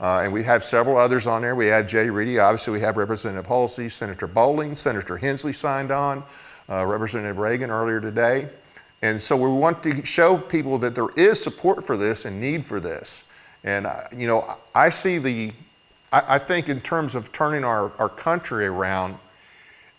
[SPEAKER 1] And we have several others on there. We have Jay Reedy. Obviously, we have Representative Halsey, Senator Bowling, Senator Hensley signed on, Representative Reagan earlier today. And so we want to show people that there is support for this and need for this. And, you know, I think in terms of turning our country around,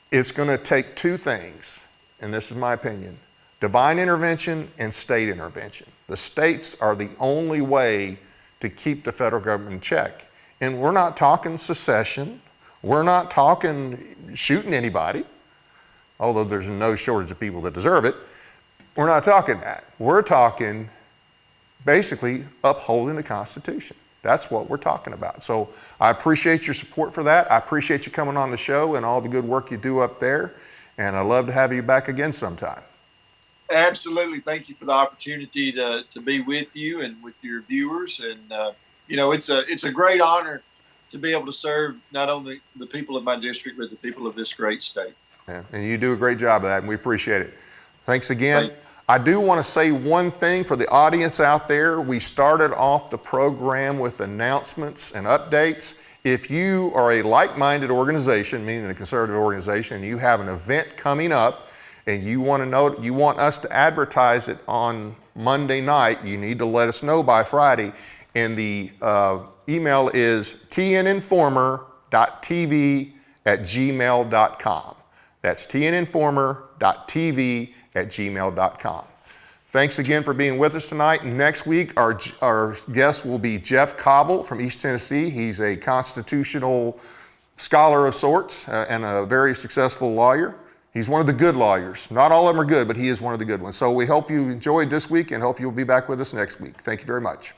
[SPEAKER 1] it's going to take two things, and this is my opinion: divine intervention and state intervention. The states are the only way to keep the federal government in check. And we're not talking secession. We're not talking shooting anybody, although there's no shortage of people that deserve it. We're not talking that. We're talking basically upholding the Constitution. That's what we're talking about. So I appreciate your support for that. I appreciate you coming on the show and all the good work you do up there. And I'd love to have you back again sometime.
[SPEAKER 2] Absolutely. Thank you for the opportunity to be with you and with your viewers. And, you know, it's a great honor to be able to serve not only the people of my district, but the people of this great state.
[SPEAKER 1] Yeah, and you do a great job of that, and we appreciate it. Thanks again. I do want to say one thing for the audience out there. We started off the program with announcements and updates. If you are a like-minded organization, meaning a conservative organization, and you have an event coming up and you want us to advertise it on Monday night, you need to let us know by Friday. And the email is tninformer.tv@gmail.com. That's tninformer.tv@gmail.com. Thanks again for being with us tonight. Next week, our guest will be Jeff Cobble from East Tennessee. He's a constitutional scholar of sorts and a very successful lawyer. He's one of the good lawyers. Not all of them are good, but he is one of the good ones. So we hope you enjoyed this week and hope you'll be back with us next week. Thank you very much.